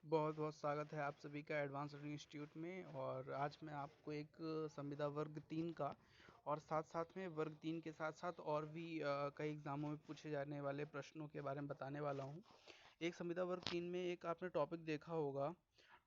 बहुत बहुत स्वागत है आप सभी का एडवांस लर्निंग इंस्टीट्यूट में। और आज मैं आपको एक संविदा वर्ग 3 का और साथ साथ में वर्ग 3 के साथ साथ और भी कई एग्जामों में पूछे जाने वाले प्रश्नों के बारे में बताने वाला हूं। एक संविदा वर्ग 3 में एक आपने टॉपिक देखा होगा।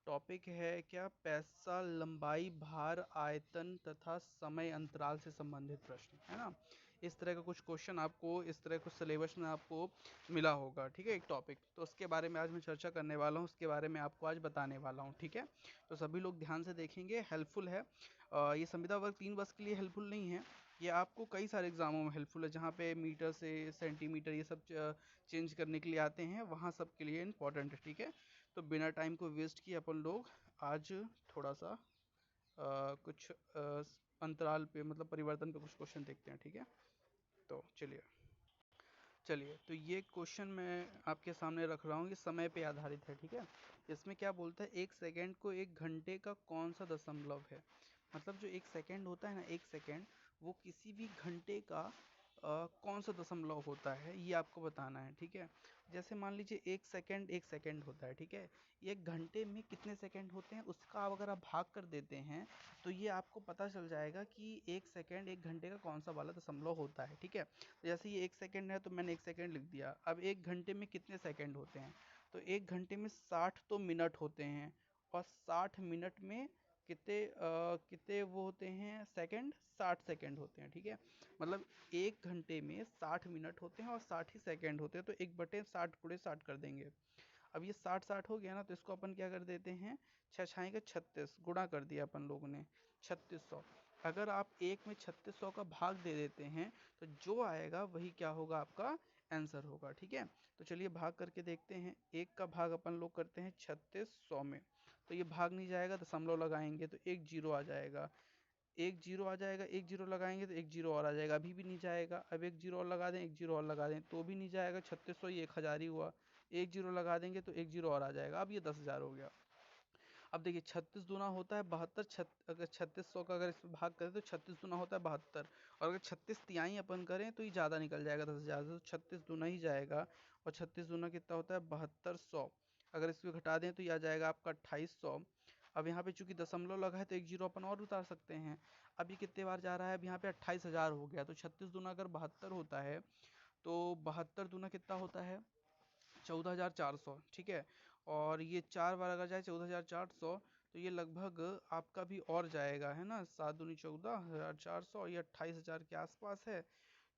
टॉपिक है क्या? पैसा, लंबाई, भार, आयतन तथा समय अंतराल से संबंधित प्रश्न, है ना। इस तरह का कुछ क्वेश्चन आपको इस तरह कुछ सिलेबस में आपको मिला होगा। ठीक है, एक टॉपिक, तो उसके बारे में आज मैं चर्चा करने वाला हूँ, उसके बारे में आपको आज बताने वाला हूँ। ठीक है, तो सभी लोग ध्यान से देखेंगे, हेल्पफुल है। ये संविदा वर्ग 3 बस के लिए हेल्पफुल नहीं है, ये आपको कई सारे एग्जामों में हेल्पफुल है, जहाँ पे मीटर से सेंटीमीटर ये सब चेंज करने के लिए आते हैं, वहाँ सब के लिए इंपॉर्टेंट है। ठीक है, तो बिना टाइम को वेस्ट किए अपन लोग आज थोड़ा सा कुछ अंतराल पे मतलब परिवर्तन पे कुछ क्वेश्चन देखते हैं। ठीक है, तो चलिए चलिए तो ये क्वेश्चन मैं आपके सामने रख रहा हूँ, ये समय पे आधारित है। ठीक है, इसमें क्या बोलता है, एक सेकंड को एक घंटे का कौन सा दशमलव है। मतलब जो एक सेकंड होता है ना, एक सेकंड वो किसी भी घंटे का कौन सा दशमलव होता है, ये आपको बताना है। ठीक है, जैसे मान लीजिए एक सेकंड होता है। ठीक है, एक घंटे में कितने सेकंड होते हैं उसका अगर आप भाग कर देते हैं तो ये आपको पता चल जाएगा कि एक सेकंड एक घंटे का कौन सा वाला दशमलव होता है। ठीक है, जैसे ये एक सेकंड है तो मैंने एक सेकंड लिख दिया। अब एक घंटे में कितने सेकंड होते हैं, तो एक घंटे में 60 तो मिनट होते हैं, और 60 मिनट में कितने वो होते हैं सेकंड, 60 सेकंड होते हैं। ठीक है, मतलब एक घंटे में 60 मिनट होते हैं और 60 ही सेकंड होते हैं, तो 1/60 गुणे 60 कर देंगे। अब ये 60 हो गया ना, तो इसको अपन क्या कर देते हैं, छः छाई का 36 गुणा कर दिया अपन लोगों ने, 3600। अगर आप एक में 3600 का भाग दे देते हैं तो जो आएगा वही क्या होगा, आपका आंसर होगा। ठीक है, तो चलिए भाग करके देखते हैं। एक का भाग अपन लोग करते हैं 3600 में, तो ये भाग नहीं जाएगा, दशमलव लगाएंगे तो एक जीरो आ जाएगा, एक जीरो आ जाएगा, एक जीरो लगाएंगे तो एक जीरो और आ जाएगा, अभी भी नहीं जाएगा। अब एक जीरो और लगा दें, एक जीरो और लगा दें तो भी नहीं जाएगा, 3600 ये 1000 ही हुआ। एक जीरो लगा देंगे तो एक जीरो और आ जाएगा, अब ये 10,000 हो गया। अब देखिए 36 दूना होता है 72, अगर 3600 का अगर इसमें भाग करें तो 36 दूना होता है 72, और अगर 36 तिहाई अपन करें तो ये ज़्यादा निकल जाएगा 10,000 से, तो 36 दूना ही जाएगा। और 36 दूना कितना होता है 7200, अगर इसको घटा दें तो ये आ जाएगा आपका 2800। अब यहाँ पे चूंकि दशमलव लगा है तो एक जीरो अपन और उतार सकते हैं। अब ये कितने बार जा रहा है, अब यहाँ पे 28,000 हो गया, तो 36 दूना अगर 72 होता है तो 72 दूना कितना होता है 14,400। ठीक है, और ये 4 बार अगर जाए 14,400, तो ये लगभग आपका भी और जाएगा, है ना, 7 दूनी 14,400, और ये 28,000 के आसपास है।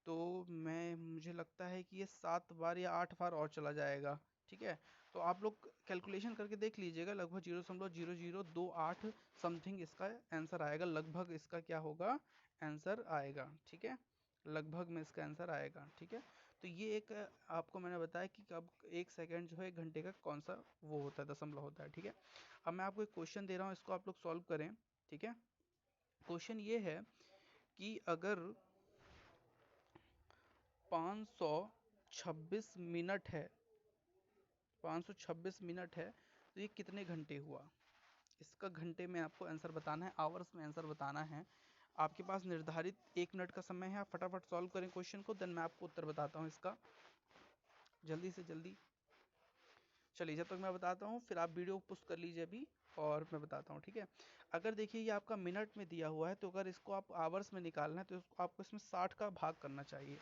तो मुझे लगता है कि ये 7 बार या 8 बार और चला जाएगा। ठीक है, तो आप लोग कैलकुलेशन करके देख लीजिएगा, लगभग 0.0028 समथिंग इसका आंसर आएगा, लगभग इसका क्या होगा, आंसर आएगा। ठीक है, लगभग में इसका आंसर आएगा। ठीक है, तो ये एक आपको मैंने बताया कि कब एक सेकंड जो है एक घंटे का कौन सा वो होता है, दशमलव होता है। ठीक है, अब मैं आपको एक क्वेश्चन दे रहा हूँ, इसको आप लोग सॉल्व करें। ठीक है, क्वेश्चन ये है कि अगर 526 मिनट है, 526 मिनट है तो ये कितने घंटे हुआ। इसका घंटे में आपको आंसर बताना है, आवर्स में आंसर बताना है। आपके पास निर्धारित 1 मिनट का समय है, आप फटाफट सॉल्व करें क्वेश्चन को, देन मैं आपको उत्तर बताता हूँ इसका, जल्दी से जल्दी। चलिए जब तक मैं बताता हूँ फिर आप वीडियो पुश कर लीजिए अभी, और मैं बताता हूँ। ठीक है, अगर देखिए ये आपका मिनट में दिया हुआ है, तो अगर इसको आप आवर्स में निकालना है तो आपको इसमें 60 का भाग करना चाहिए।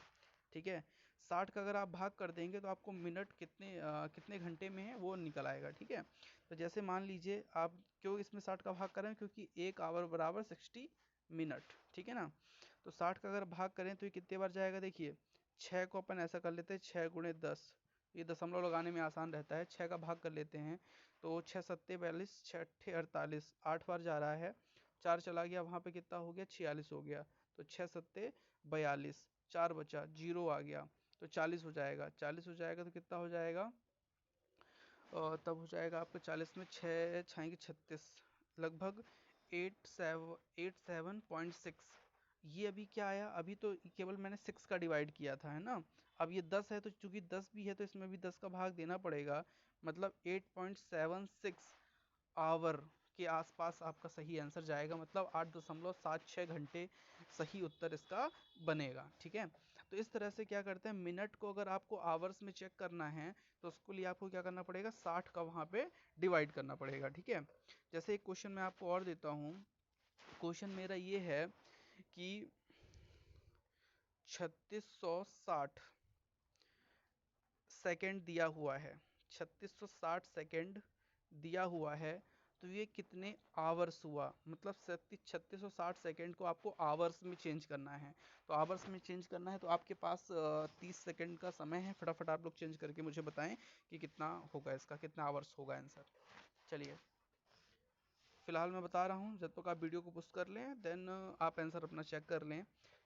ठीक है, 60 का अगर आप भाग कर देंगे तो आपको मिनट कितने घंटे में है वो निकल आएगा। ठीक है, तो जैसे मान लीजिए आप क्यों इसमें 60 का भाग कर रहे हैं, क्योंकि एक आवर बराबर 60 मिनट। ठीक है ना, तो 60 का अगर भाग करें तो ये कितने बार जाएगा, देखिए 6 को अपन ऐसा कर लेते हैं, 6 × 10, ये दशमलव लगाने में आसान रहता है, 6 का भाग कर लेते हैं तो 6×7 = 42, 6×8 = 48, 8 बार जा रहा है, 4 चला गया वहाँ पे, कितना हो गया 46 हो गया, तो 6×7 = 42, 4 बचा, जीरो आ गया, तो 40 हो जाएगा, 40 हो जाएगा तो कितना हो जाएगा, तब हो जाएगा आपका 40 में 6 छाएंगे 36, लगभग 87.6। ये अभी क्या आया, अभी तो केवल मैंने 6 का डिवाइड किया था, है ना। अब ये 10 है तो चूंकि 10 भी है तो इसमें भी 10 का भाग देना पड़ेगा, मतलब 8.76 आवर के आसपास आपका सही आंसर जाएगा, मतलब 8.76 घंटे सही उत्तर इसका बनेगा। ठीक है, तो इस तरह से क्या करते हैं, मिनट को अगर आपको आवर्स में चेक करना है तो उसके लिए आपको क्या करना पड़ेगा, 60 का वहाँ पे डिवाइड करना पड़ेगा, ठीक है। जैसे एक क्वेश्चन मैं आपको और देता हूँ, क्वेश्चन मेरा ये है कि 3660 सेकंड दिया हुआ है, 3660 सेकंड दिया हुआ है, तो ये कितने आवर्स हुआ, मतलब 3660 सेकंड को आपको आवर्स में चेंज करना है। तो आवर्स में चेंज करना है तो आपके पास 30 सेकंड का समय है, फटाफट आप लोग चेंज करके मुझे बताएं कि कितना होगा, इसका कितना आवर्स होगा आंसर। चलिए फिलहाल मैं बता रहा हूँ, जब तक आप वीडियो को पुश कर लें देन आप आंसर अपना चेक कर लें।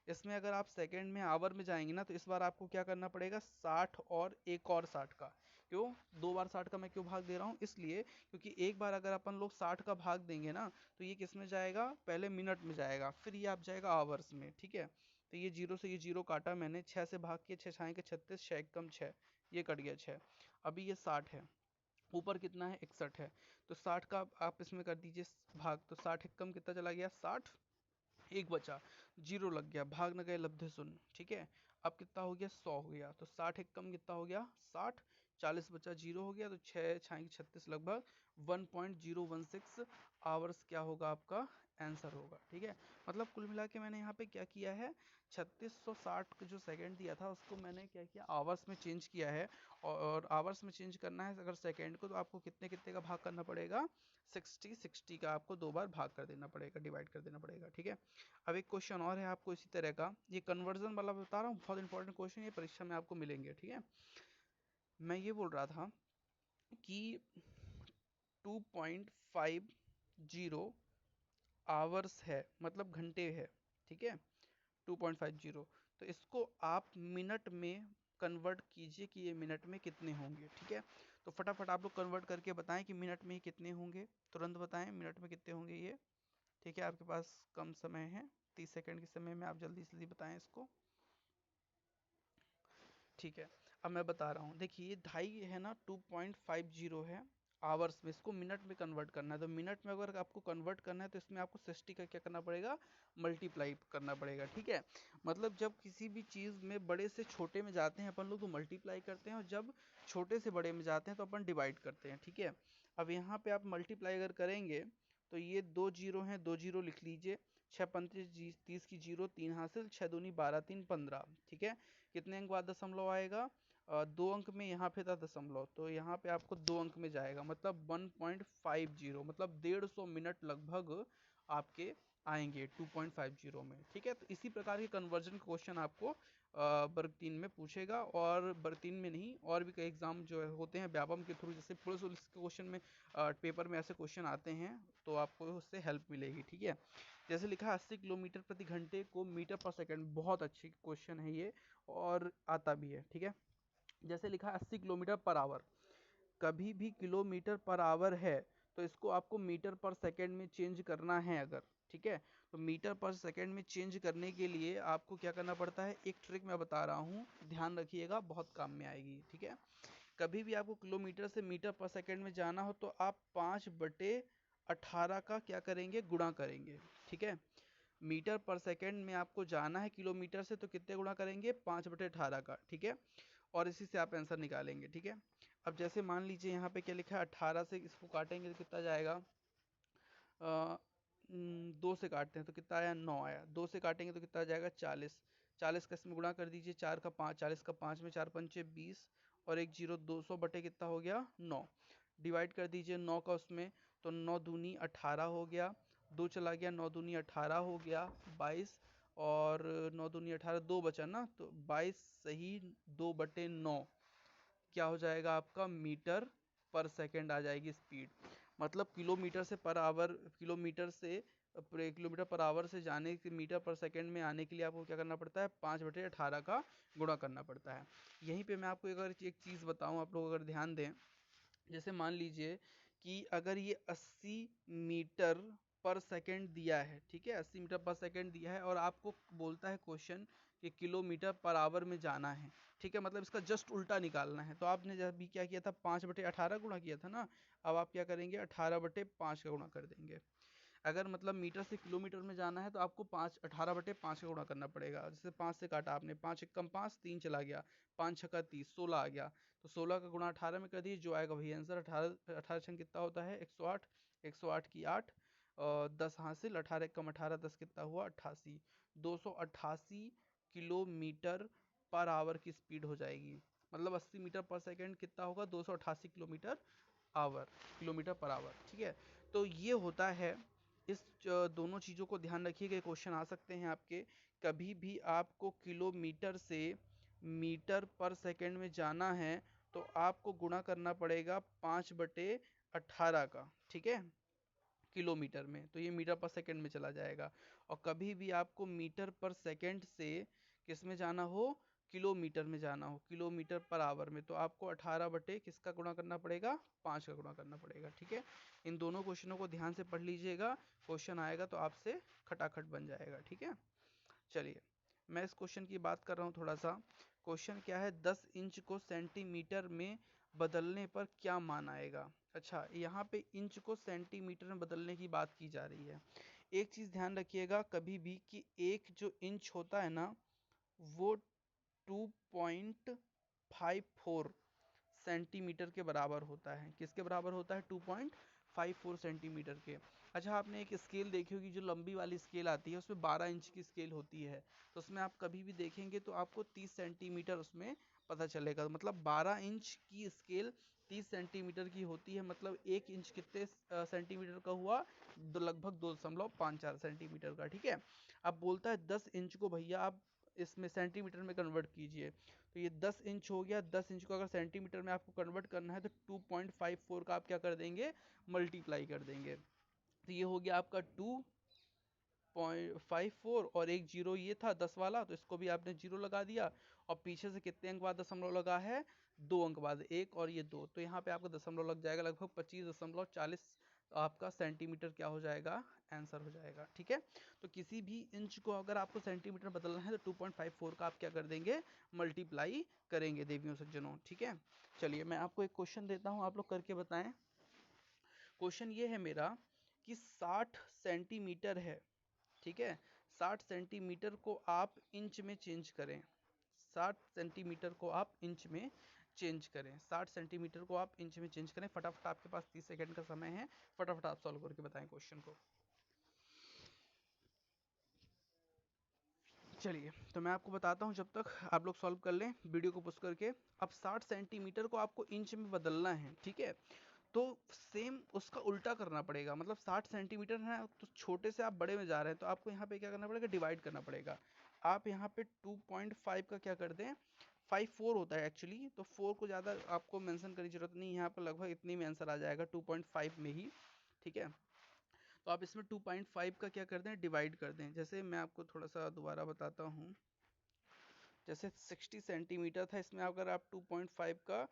इसमें अगर आप सेकंड में आवर में जाएंगे ना, तो इस बार आपको क्या करना पड़ेगा, 60 और एक और 60 का। क्यों दो बार 60 का मैं क्यों भाग दे रहा हूँ, इसलिए क्योंकि एक बार अगर अपन लोग 60 का भाग देंगे ना, तो ये किस में जाएगा, पहले मिनट में जाएगा, फिर ये आप जाएगा आवर्स में, ठीक है। तो ये जीरो से ये जीरो काटा मैंने, 6 से भाग के 6 छाए के 36, 6 कम 6, ये कट गया 6। अभी ये 60 है, ऊपर कितना है, 61 है, तो 60 का आप इसमें कर दीजिए भाग, तो 60 एक कम कितना चला गया, 60, एक बचा, जीरो लग गया, भाग न गए लब्धे शून्य, ठीक है। अब कितना हो गया, 100 हो गया, तो 60 एक कम कितना हो गया, 60, 40 बचा, जीरो हो गया, तो 6 छाएंगे 36, लगभग 1.016 आवर्स क्या होगा आपका आंसर होगा, ठीक है। मतलब कुल मिला के मैंने यहाँ पे क्या किया है, 3660 का जो सेकंड दिया था उसको मैंने क्या किया, आवर्स में चेंज किया है। और आवर्स में चेंज करना है अगर सेकंड को, तो आपको कितने कितने का भाग करना पड़ेगा, 60 का आपको दो बार भाग कर देना पड़ेगा, डिवाइड कर देना पड़ेगा, ठीक है। अब एक क्वेश्चन और है आपको इसी तरह का, ये कन्वर्जन वाला बता रहा हूँ, बहुत इंपॉर्टेंट क्वेश्चन, ये परीक्षा में आपको मिलेंगे, ठीक है। मैं ये बोल रहा था कि 2.50 आवर्स है, मतलब घंटे है, ठीक है, 2.50, तो इसको आप मिनट में कन्वर्ट कीजिए कि ये मिनट में कितने होंगे, ठीक है। तो फटाफट आप लोग कन्वर्ट करके बताएं कि मिनट में कितने होंगे, तुरंत बताएं मिनट में कितने होंगे ये, ठीक है। आपके पास कम समय है, 30 सेकंड के समय में आप जल्दी से जल्दी बताएं इसको, ठीक है। अब मैं बता रहा हूँ, देखिए ढाई है ना, 2.50 है आवर्स में, इसको मिनट में कन्वर्ट करना है, तो मिनट में अगर आपको कन्वर्ट करना है तो इसमें आपको 60 का क्या करना पड़ेगा, मल्टीप्लाई करना पड़ेगा, ठीक है। मतलब जब किसी भी चीज़ में बड़े से छोटे में जाते हैं अपन लोग तो मल्टीप्लाई करते हैं, और जब छोटे से बड़े में जाते हैं तो अपन डिवाइड करते हैं, ठीक है। अब यहाँ पे आप मल्टीप्लाई अगर करेंगे तो ये दो जीरो हैं, दो जीरो लिख लीजिए, 6 पंचे 30 की जीरो, 3 हासिल, 6 दूनी 12, 3 15, ठीक है। कितने अंक बाद दशमलव आएगा, 2 अंक में, यहाँ पे था दशमलव, तो यहाँ पे आपको 2 अंक में जाएगा, मतलब 1.50, मतलब 150 मिनट लगभग आपके आएंगे 2.50 में, ठीक है। तो इसी प्रकार के कन्वर्जन क्वेश्चन आपको वर्ग 3 में पूछेगा, और वर्ग 3 में नहीं, और भी कई एग्जाम जो होते हैं व्यापम के थ्रू, जैसे पुलिस के क्वेश्चन में पेपर में ऐसे क्वेश्चन आते हैं, तो आपको उससे हेल्प मिलेगी, ठीक है। जैसे लिखा 80 किलोमीटर प्रति घंटे को मीटर पर सेकंड, बहुत अच्छी क्वेश्चन है ये, और आता भी है, ठीक है। जैसे लिखा 80 किलोमीटर पर आवर, कभी भी किलोमीटर पर आवर है तो इसको आपको मीटर पर सेकंड में चेंज करना है अगर, ठीक है। तो मीटर पर सेकंड में चेंज करने के लिए आपको क्या करना पड़ता है, एक ट्रिक मैं बता रहा हूँ, ध्यान रखिएगा, बहुत काम में आएगी, ठीक है। कभी भी आपको किलोमीटर से मीटर पर सेकंड में जाना हो तो आप 5/18 का क्या करेंगे, गुणा करेंगे, ठीक है। मीटर पर सेकंड में आपको जाना है किलोमीटर से, तो कितने गुणा करेंगे, 5/18 का, ठीक है। और इसी से आप आंसर निकालेंगे, ठीक है। अब जैसे मान लीजिए यहाँ पे क्या लिखा है, 18 से इसको काटेंगे तो कितना जाएगा, 2 से काटते हैं तो कितना आया, 9 आया, 2 से काटेंगे तो कितना आ जाएगा, 40, 40 का इसमें गुणा कर दीजिए, 4 का 5, 40 का 5 में 4 पंचे 20, और एक जीरो, 200 बटे कितना हो गया, 9, डिवाइड कर दीजिए 9 का उसमें, तो 9 दूनी 18 हो गया, 2 चला गया, 9 दूनी 18 हो गया 22, और 9 दूनी 18, 2 बचा ना, तो 22 सही 2/9 क्या हो जाएगा आपका, मीटर पर सेकंड आ जाएगी स्पीड। मतलब किलोमीटर से per hour, kilometre per hour से जाने के मीटर पर सेकंड में आने के लिए आपको क्या करना पड़ता है, 5/18 का गुणा करना पड़ता है। यहीं पे मैं आपको अगर एक चीज़ बताऊं, आप लोग अगर ध्यान दें, जैसे मान लीजिए कि अगर ये 80 मीटर पर सेकंड दिया है, ठीक है, 80 मीटर पर सेकंड दिया है, और आपको बोलता है क्वेश्चन कि किलोमीटर पर आवर में जाना है, ठीक है, मतलब इसका जस्ट उल्टा निकालना है, तो आपने जब भी क्या किया था, 5/18 गुणा किया था ना, अब आप क्या करेंगे, 18/5 का गुणा कर देंगे। अगर मतलब मीटर से किलोमीटर में जाना है तो आपको 18/5 का गुणा करना पड़ेगा। जैसे 5 से काटा आपने, 5 एकम 5, 3 चला गया, 5 छक्का 30, 16 आ गया। तो 16 का गुणा 18 में कर दिए, जो आएगा वही आंसर। 18 छंग कितना होता है? 108, 108 की 8 और 10 हासिल, 18 एकम 18, 10 कितना हुआ? 88। 288 किलोमीटर पर आवर की स्पीड हो जाएगी। मतलब 80 मीटर पर सेकेंड कितना होगा? 288 किलोमीटर पर आवर। ठीक है, तो ये होता है। इस दोनों चीज़ों को ध्यान रखिएगा, क्वेश्चन आ सकते हैं आपके। कभी भी आपको किलोमीटर से मीटर पर सेकंड में जाना है तो आपको गुणा करना पड़ेगा 5/18 का। ठीक है, किलोमीटर में, तो ये मीटर पर सेकंड में चला जाएगा। और कभी भी आपको मीटर पर सेकंड से किस में जाना हो? किलोमीटर में जाना हो, किलोमीटर पर आवर में, तो आपको 18 बटे किसका गुणा करना पड़ेगा? 5 का गुणा करना पड़ेगा। ठीक है, इन दोनों क्वेश्चनों को ध्यान से पढ़ लीजिएगा, क्वेश्चन आएगा तो आपसे खटाखट बन जाएगा। ठीक है, चलिए मैं इस क्वेश्चन की बात कर रहा हूँ थोड़ा सा। क्वेश्चन क्या है? 10 इंच को सेंटीमीटर में बदलने पर क्या मान आएगा? अच्छा, यहाँ पे इंच को सेंटीमीटर में बदलने की बात की जा रही है। एक चीज ध्यान रखिएगा कभी भी कि एक जो इंच होता है ना, वो 2.54 सेंटीमीटर के बराबर होता है। किसके बराबर होता है? 2.54 सेंटीमीटर के। अच्छा, आपने एक स्केल देखी होगी, जो लंबी वाली स्केल आती है, उसमें 12 इंच की स्केल होती है। तो उसमें आप कभी भी देखेंगे तो आपको 30 सेंटीमीटर उसमें पता चलेगा। मतलब 12 इंच की स्केल 30 सेंटीमीटर की होती है। मतलब 1 इंच कितने सेंटीमीटर का हुआ? लगभग 2.54 सेंटीमीटर का। ठीक है, अब बोलता है 10 इंच को भैया आप इसमें सेंटीमीटर में कन्वर्ट कीजिए। तो ये 10 इंच हो गया। 10 इंच को अगर सेंटीमीटर में आपको कन्वर्ट करना है तो 2.54 का आप क्या कर देंगे? मल्टीप्लाई कर देंगे। तो ये हो गया आपका 2.54 और एक जीरो ये था 10 वाला, तो इसको भी आपने जीरो लगा दिया। और पीछे से कितने अंक बाद दशमलव लगा है? 2 अंक बाद, 1 और ये 2, तो यहाँ पे आपका दशमलव लग जाएगा। लगभग 25.40 आपका सेंटीमीटर क्या हो जाएगा? आंसर हो जाएगा। ठीक है, तो किसी भी इंच को अगर आपको सेंटीमीटर बदलना है तो 2.54 का आप क्या कर देंगे? मल्टीप्लाई करेंगे देवियों सज्जनों। ठीक है, चलिए मैं आपको एक क्वेश्चन देता हूँ, आप लोग करके बताएं। क्वेश्चन ये है मेरा कि 60 सेंटीमीटर है। ठीक है, 60 सेंटीमीटर को आप इंच में चेंज करें। 60 सेंटीमीटर को आप इंच में चेंज करें। 60 सेंटीमीटर को आप इंच में चेंज करें। फटाफट, आपके पास 30 सेकंड का समय है, फटाफट आप सॉल्व करके बताएं क्वेश्चन को। चलिए, तो मैं आपको बताता हूँ, जब तक आप लोग सॉल्व कर लें वीडियो को पुश करके। अब 60 सेंटीमीटर को आपको इंच में बदलना है। ठीक है, तो सेम उसका उल्टा करना पड़ेगा। मतलब 60 सेंटीमीटर है तो छोटे से आप बड़े में जा रहे हैं, तो आपको यहाँ पे क्या करना पड़ेगा? डिवाइड करना पड़ेगा। आप यहाँ पे 2.5 का क्या कर दें? 54 होता है एक्चुअली, तो 4 को ज़्यादा आपको मेंशन करने की जरूरत नहीं है। यहाँ पर लगभग इतनी में आंसर आ जाएगा, 2.5 में ही। ठीक है, तो आप इसमें 2.5 का क्या कर दें? डिवाइड कर दें। जैसे मैं आपको थोड़ा सा दोबारा बताता हूँ। जैसे 60 सेंटीमीटर था, इसमें अगर आप 2.5 का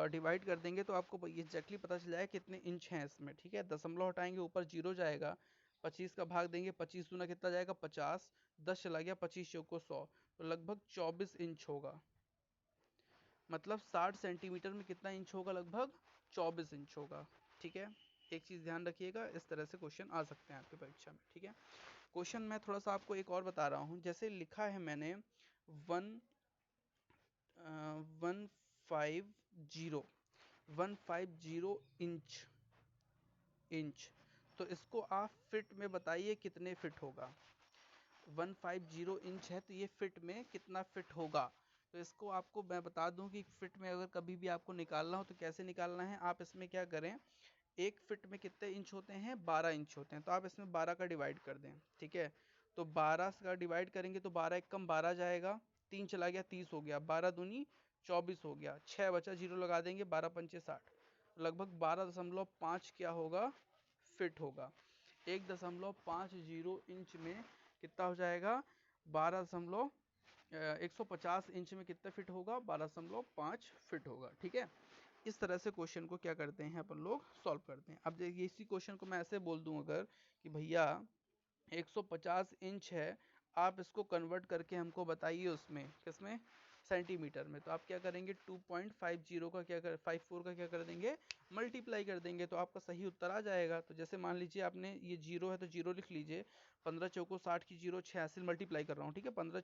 डिवाइड कर देंगे तो आपको एग्जैक्टली पता चल जाएगा कितने इंच हैं इसमें। ठीक है, दशमलव हटाएंगे, ऊपर जीरो जाएगा, 25 का भाग देंगे, 25 दूना कितना जाएगा? 50, 10 चला गया, 25 चौको 100, तो लगभग 24 इंच होगा। मतलब 60 सेंटीमीटर में कितना इंच होगा? लगभग 24 इंच होगा। ठीक है, एक चीज ध्यान रखिएगा, इस तरह से क्वेश्चन आ सकते हैं आपकी परीक्षा में। ठीक है, क्वेश्चन मैं थोड़ा सा आपको एक और बता रहा हूँ। जैसे लिखा है मैंने 150 इंच। तो इसको आप फिट में बताइए कितने फिट होगा? 150 इंच है, तो ये फिट में कितना फिट होगा? तो इसको आपको मैं बता दूं कि फिट में अगर कभी भी आपको निकालना हो तो कैसे निकालना है। आप इसमें क्या करें, एक फिट में कितने इंच होते हैं? 12 इंच होते हैं, तो आप इसमें 12 का डिवाइड कर दें। ठीक है, तो 12 का डिवाइड करेंगे तो 12 एकम 12 जाएगा, 3 चला गया, 30 हो गया, 12 दूनी 24 हो गया, 6 बचा, जीरो लगा देंगे, 12 पंचे 60, लगभग 12.5 क्या होगा? फिट होगा। 1.50 इंच में कितना हो जाएगा? 150 इंच में कितना फिट होगा? 12.5 फिट होगा। ठीक है, इस तरह से क्वेश्चन को क्या करते हैं अपन लोग? सॉल्व करते हैं। अब देखिए, इसी क्वेश्चन को मैं ऐसे बोल दूं अगर कि भैया 150 इंच है, आप इसको कन्वर्ट करके हमको बताइए उसमें किसमें? सेंटीमीटर में। तो आप क्या करेंगे? 2.50 का क्या कर 54 का क्या कर देंगे? मल्टीप्लाई कर देंगे तो आपका सही उत्तर आ जाएगा। तो जैसे मान लीजिए आपने ये 0 है तो 0 लिख लीजिए, 15 चौको 60 की 0 6 हासिल, मल्टीप्लाई कर रहा हूँ, ठीक है, 15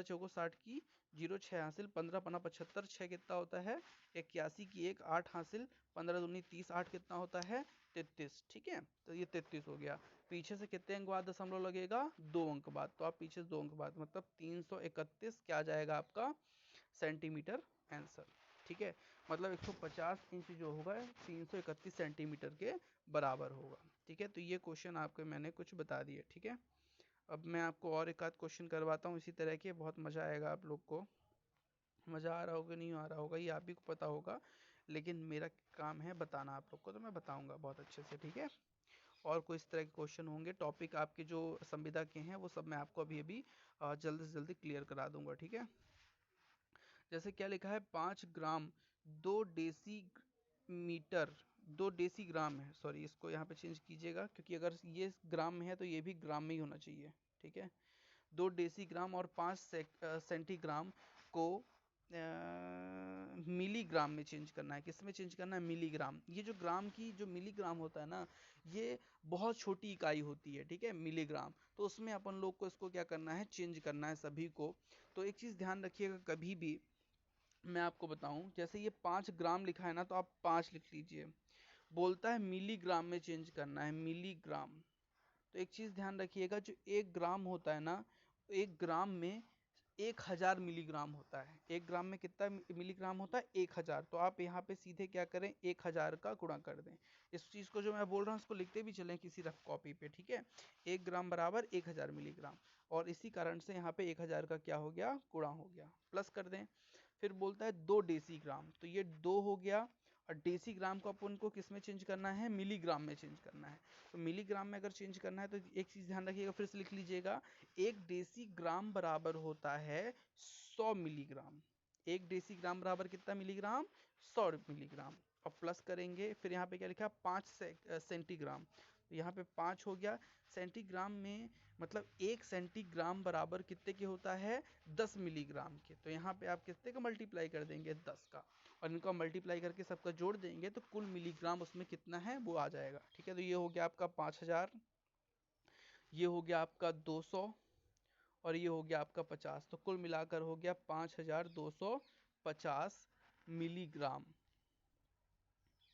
चौको 60 की 0 6 हासिल, 15 पना 75, 6 कितना होता है 81 की 1 8 हासिल, 15 दूनी 30, 8 कितना होता है 33, ठीक है, तो ये 33 हो गया। पीछे से कितने अंक बाद दशमलव लगेगा, 2 अंक बाद, तो आप पीछे से 2 अंक बाद मतलब 331 क्या आ जाएगा आपका सेंटीमीटर आंसर, ठीक है, मतलब 150 इंच जो होगा 331 सेंटीमीटर के बराबर होगा, ठीक है। तो ये क्वेश्चन आपको मैंने कुछ बता दिए, ठीक है। अब मैं आपको और एक आध क्वेश्चन करवाता हूँ इसी तरह के, बहुत मजा आएगा आप लोग को, मजा आ रहा होगा नहीं आ रहा होगा ये आप ही को पता होगा, लेकिन मेरा काम है बताना आप लोग को, तो मैं बताऊंगा बहुत अच्छे से, ठीक है। और कोई इस तरह के क्वेश्चन होंगे टॉपिक आपके जो संविदा के हैं वो सब मैं आपको अभी अभी जल्दी से जल्दी क्लियर करा दूंगा, ठीक है। जैसे क्या लिखा है, 5 ग्राम 2 मीटर 2 ग्राम है, सॉरी इसको यहाँ पे चेंज कीजिएगा क्योंकि अगर ये ग्राम में है तो ये भी ग्राम में ही होना चाहिए, ठीक है। 2 ग्राम और 5 सेंटीग्राम को मिलीग्राम में चेंज करना है, किस में चेंज करना है, मिलीग्राम। ये जो ग्राम की जो मिलीग्राम होता है ना, ये बहुत छोटी इकाई होती है, ठीक है, मिलीग्राम, तो उसमें अपन लोग को इसको क्या करना है, चेंज करना है सभी को। तो एक चीज ध्यान रखिएगा, कभी भी मैं आपको बताऊं, जैसे ये 5 ग्राम लिखा है ना तो आप 5 लिख लीजिए, बोलता है मिलीग्राम में चेंज करना है, मिलीग्राम। तो एक चीज ध्यान रखिएगा, जो 1 ग्राम होता है ना, 1 ग्राम में 1000 मिलीग्राम होता है, 1 ग्राम में कितना मिलीग्राम होता है, 1000। तो आप यहाँ पे सीधे क्या करें, 1000 का गुणा कर दें। इस चीज को जो मैं बोल रहा हूँ इसको लिखते भी चलें किसी रफ कॉपी पे, ठीक है। 1 ग्राम बराबर 1000 मिलीग्राम, और इसी कारण से यहाँ पे 1000 का क्या हो गया, गुणा हो गया, प्लस कर दें। फिर बोलता है 2 डेसीग्राम, तो ये 2 हो गया, और डेसीग्राम को अपन को किस में चेंज करना है, मिलीग्राम में चेंज करना है। तो मिलीग्राम में अगर चेंज करना है तो एक चीज ध्यान रखिएगा, फिर से लिख लीजिएगा, 1 डेसीग्राम बराबर होता है 100 मिलीग्राम। 1 डेसीग्राम बराबर कितना मिलीग्राम, 100 मिलीग्राम। और प्लस करेंगे, फिर यहाँ पे क्या लिखा, 5 सेंटीग्राम, तो यहाँ पे 5 हो गया। सेंटीग्राम में मतलब 1 सेंटीग्राम बराबर कितने के होता है, 10 मिलीग्राम के, तो यहाँ पे आप कितने का मल्टीप्लाई कर देंगे, 10 का, और इनका मल्टीप्लाई करके सबका जोड़ देंगे तो कुल मिलीग्राम उसमें कितना है वो आ जाएगा, ठीक है। तो ये हो गया आपका 5000, ये हो गया आपका 200, और ये हो गया आपका 50, तो कुल मिलाकर हो गया 5250 मिलीग्राम,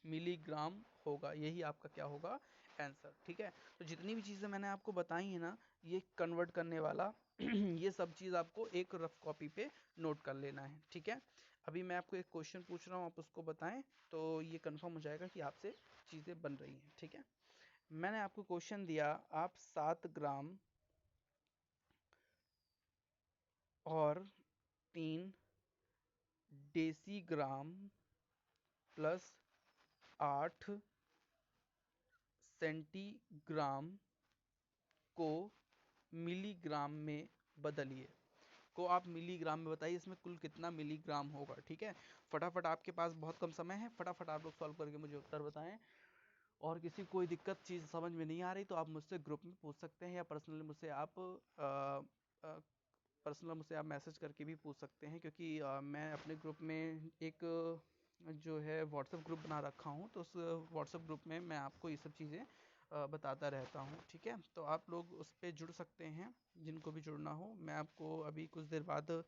मिलीग्राम होगा, यही आपका क्या होगा आंसर, ठीक है। तो जितनी भी चीजें मैंने आपको बताई है ना, ये कन्वर्ट करने वाला ये सब चीज आपको एक रफ कॉपी पे नोट कर लेना है, ठीक है। अभी मैं आपको एक क्वेश्चन पूछ रहा हूँ, आप उसको बताएं तो ये कंफर्म हो जाएगा कि आपसे चीजें बन रही हैं, ठीक है। मैंने आपको क्वेश्चन दिया, आप 7 ग्राम और 3 डेसीग्राम प्लस 8 सेंटीग्राम को मिलीग्राम में बदलिए, को आप मिलीग्राम में बताइए इसमें कुल कितना मिलीग्राम होगा, ठीक है। फटाफट, आपके पास बहुत कम समय है, फटाफट आप लोग सॉल्व करके मुझे उत्तर बताएं। और किसी कोई दिक्कत चीज़ समझ में नहीं आ रही तो आप मुझसे ग्रुप में पूछ सकते हैं, या पर्सनली मुझसे आप मैसेज करके भी पूछ सकते हैं, क्योंकि मैं अपने ग्रुप में एक जो है व्हाट्सएप ग्रुप बना रखा हूँ, तो उस व्हाट्सएप ग्रुप में मैं आपको ये सब चीज़ें बताता रहता हूँ, ठीक है। तो आप लोग उस पर जुड़ सकते हैं, जिनको भी जुड़ना हो। मैं आपको अभी कुछ देर बाद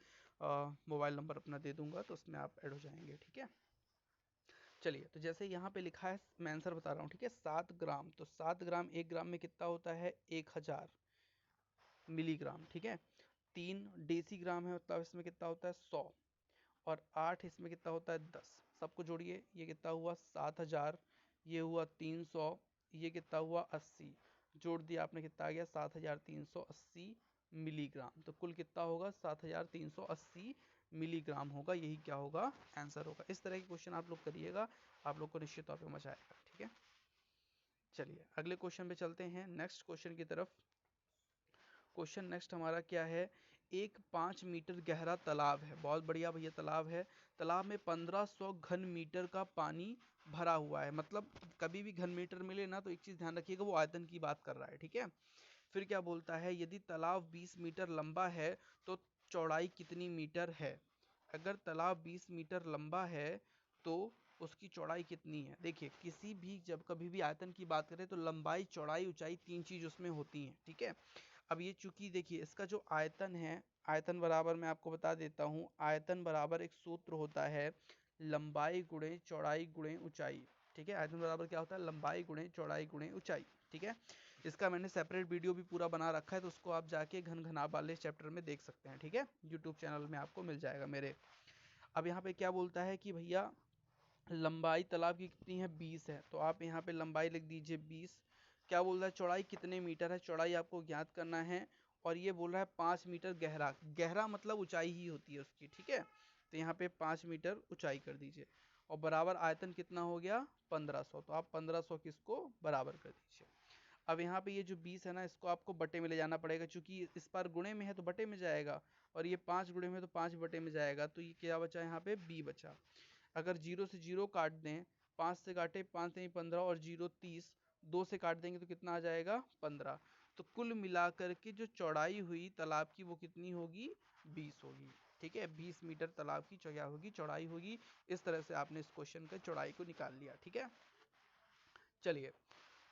मोबाइल नंबर अपना दे दूंगा, तो उसमें आप ऐड हो जाएंगे, ठीक है। चलिए, तो जैसे यहाँ पे लिखा है, मैं आंसर बता रहा हूँ, ठीक है। 7 ग्राम, तो 7 ग्राम 1 ग्राम में कितना होता है, 1000 मिलीग्राम, ठीक है। 3 डेसीग्राम है, मतलब इसमें कितना होता है, 100, और 8 इसमें कितना होता है, 10। सबको जोड़िए, ये कितना हुआ 7000, ये हुआ 300, ये कितना हुआ 80, जोड़ दिया आपने, कितना आ गया 7380 मिलीग्राम। तो कुल कितना होगा, 7380 मिलीग्राम होगा, यही क्या होगा, आंसर होगा। इस तरह के क्वेश्चन आप लोग करिएगा, आप लोग को निश्चित तौर पे मजा आएगा, ठीक है। चलिए अगले क्वेश्चन पे चलते हैं, नेक्स्ट क्वेश्चन की तरफ। क्वेश्चन नेक्स्ट हमारा क्या है, एक 5 मीटर गहरा तालाब है, बहुत बढ़िया भैया तालाब है, तालाब में 1500 घन मीटर का पानी भरा हुआ है। मतलब कभी भी घन मीटर मिले ना तो एक चीज ध्यान रखिएगा, वो आयतन की बात कर रहा है, ठीक है। फिर क्या बोलता है, यदि तालाब 20 मीटर लंबा है तो चौड़ाई कितनी मीटर है। अगर तालाब 20 मीटर लंबा है तो उसकी चौड़ाई कितनी है। देखिए किसी भी जब कभी भी आयतन की बात करें तो लंबाई चौड़ाई ऊंचाई 3 चीज उसमें होती हैं, ठीक है। अब ये चूंकि देखिए इसका जो आयतन है, आयतन बराबर मैं आपको बता देता हूँ, आयतन बराबर एक सूत्र होता है लंबाई गुणे चौड़ाई गुणे ऊंचाई, ठीक है। आयतन बराबर क्या होता है, लंबाई गुणे चौड़ाई गुणे ऊंचाई, ठीक है। इसका मैंने सेपरेट वीडियो भी पूरा बना रखा है, तो उसको आप जाके घन घनाभ वाले चैप्टर में देख सकते हैं, ठीक है। यूट्यूब चैनल में आपको मिल जाएगा मेरे। अब यहाँ पे क्या बोलता है कि भैया लंबाई तालाब की कितनी है, 20 है, तो आप यहाँ पे लंबाई लिख दीजिए 20। क्या बोल रहा है, चौड़ाई कितने मीटर है, चौड़ाई आपको ज्ञात करना है। और ये बोल रहा है 5 मीटर गहरा, गहरा मतलब ऊंचाई ही होती है उसकी, ठीक है। तो यहाँ पे 5 मीटर ऊंचाई कर दीजिए। और बराबर आयतन कितना हो गया, 1500, तो आप 1500 किसको बराबर कर दीजिए। अब यहाँ पे ये जो 20 है ना, इसको आपको बटे में ले जाना पड़ेगा, क्योंकि इस बार गुणे में है तो बटे में जाएगा, और ये 5 गुणे में तो 5 बटे में जाएगा, तो ये क्या बचा यहाँ पे, बी बचा। अगर 0 से 0 काट दें, 5 से काटे, 5 से 15 और 0 30, 2 से काट देंगे तो कितना आ जाएगा, 15। तो कुल मिलाकर के जो चौड़ाई हुई तालाब की वो कितनी होगी, 20 होगी, ठीक है। 20 मीटर तालाब की क्या होगी, चौड़ाई होगी। इस तरह से आपने इस क्वेश्चन का चौड़ाई को निकाल लिया, ठीक है। चलिए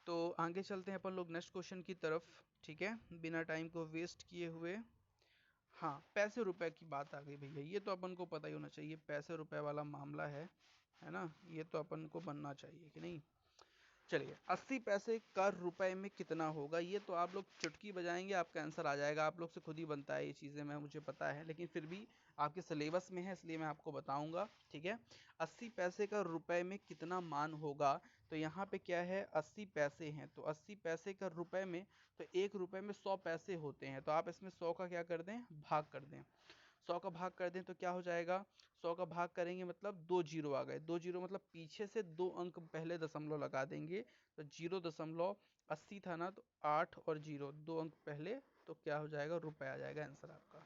तो आगे चलते हैं अपन लोग नेक्स्ट क्वेश्चन की तरफ, ठीक है, बिना टाइम को वेस्ट किए हुए। हाँ, पैसे रुपए की बात आ गई भैया, ये तो अपन को पता ही होना चाहिए, पैसे रुपए वाला मामला है ना, ये तो अपन को बनना चाहिए कि नहीं। चलिए 80 पैसे का रुपए में कितना होगा, ये तो आप लोग चुटकी बजाएंगे आपका आंसर आ जाएगा, आप लोग से खुद ही बनता है ये चीज़ें, मैं मुझे पता है, लेकिन फिर भी आपके सिलेबस में है इसलिए मैं आपको बताऊंगा, ठीक है। 80 पैसे का रुपए में कितना मान होगा, तो यहाँ पे क्या है, 80 पैसे हैं, तो 80 पैसे का रुपए में, तो एक रुपए में 100 पैसे होते हैं, तो आप इसमें 100 का क्या कर दें, भाग कर दें। 100 का भाग कर दें तो क्या हो जाएगा, 100 का भाग करेंगे मतलब 2 जीरो आ गए, 2 जीरो मतलब पीछे से 2 अंक पहले दशमलव लगा देंगे, तो 0.80 था ना, तो 8 और 0 2 अंक पहले, तो क्या हो जाएगा, रुपए आ जाएगा आंसर आपका।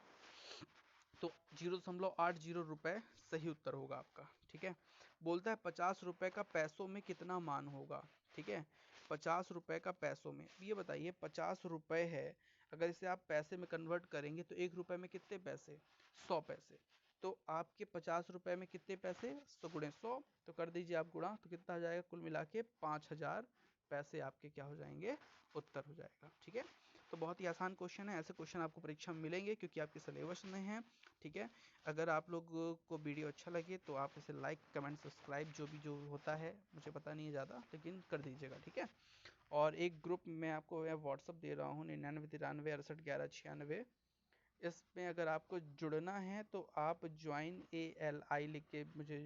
तो 0.80 रुपए सही उत्तर होगा आपका, ठीक है। बोलता है 50 रुपए का पैसों में कितना मान होगा, ठीक है। 50 रुपए का पैसों में, ये बताइए 50 रुपए है, अगर इसे आप पैसे में कन्वर्ट करेंगे तो एक रुपए में कितने पैसे, 100 पैसे। तो आपके 50 रुपए में कितने पैसे, 100 गुणे 100, तो कर दीजिए आप गुणा, तो कितना आ जाएगा, कुल मिला के 5000 पैसे आपके क्या हो जाएंगे, उत्तर हो जाएगा, ठीक है। तो बहुत ही आसान क्वेश्चन है, ऐसे क्वेश्चन आपको परीक्षा में मिलेंगे क्योंकि आपके सिलेबस में है, ठीक है। अगर आप लोगों को वीडियो अच्छा लगे तो आप इसे लाइक कमेंट सब्सक्राइब जो होता है, मुझे पता नहीं है ज़्यादा, लेकिन कर दीजिएगा, ठीक है। और एक ग्रुप मैं आपको व्हाट्सअप दे रहा हूँ, 99 93 68 11 96, इसमें अगर आपको जुड़ना है तो आप ज्वाइन ALI लिख के मुझे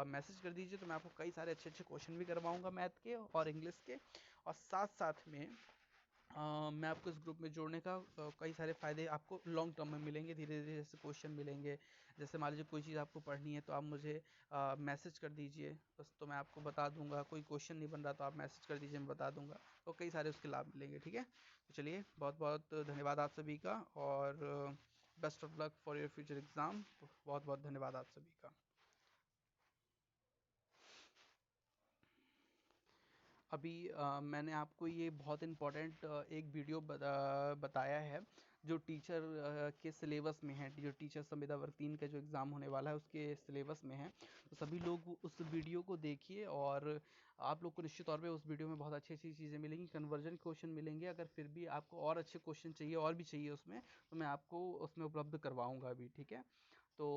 मैसेज कर दीजिए, तो मैं आपको कई सारे अच्छे अच्छे क्वेश्चन भी करवाऊंगा मैथ के और इंग्लिश के, और साथ साथ में मैं आपको इस ग्रुप में जोड़ने का कई सारे फ़ायदे आपको लॉन्ग टर्म में मिलेंगे, धीरे धीरे जैसे क्वेश्चन मिलेंगे, जैसे मान लीजिए कोई चीज़ आपको पढ़नी है तो आप मुझे मैसेज कर दीजिए बस, तो मैं आपको बता दूंगा, कोई क्वेश्चन नहीं बन रहा तो आप मैसेज कर दीजिए, मैं बता दूंगा, तो कई सारे उसके लाभ मिलेंगे, ठीक है। तो चलिए बहुत बहुत धन्यवाद आप सभी का, और best of luck for your future exam, बहुत बहुत धन्यवाद आप सभी का। अभी मैंने आपको ये बहुत इम्पोर्टेंट एक वीडियो बताया है, जो टीचर के सिलेबस में है, जो टीचर संविदा वर्ग 3 का जो एग्ज़ाम होने वाला है उसके सिलेबस में है, तो सभी लोग उस वीडियो को देखिए, और आप लोग को निश्चित तौर पे उस वीडियो में बहुत अच्छी अच्छी चीज़ें मिलेंगी, कन्वर्जन क्वेश्चन मिलेंगे, अगर फिर भी आपको और अच्छे क्वेश्चन चाहिए, और भी चाहिए उसमें, तो मैं आपको उसमें उपलब्ध करवाऊँगा अभी, ठीक है। तो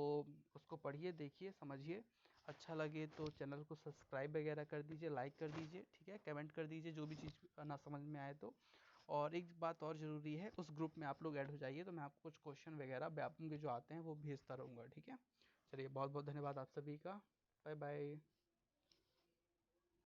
उसको पढ़िए, देखिए, समझिए, अच्छा लगे तो चैनल को सब्सक्राइब वगैरह कर दीजिए, लाइक कर दीजिए, ठीक है, कमेंट कर दीजिए जो भी चीज़ ना समझ में आए तो। और एक बात और ज़रूरी है, उस ग्रुप में आप लोग ऐड हो जाइए, तो मैं आपको कुछ क्वेश्चन वगैरह व्यापम के जो आते हैं वो भेजता रहूँगा, ठीक है। चलिए बहुत बहुत धन्यवाद आप सभी का, बाय बाय।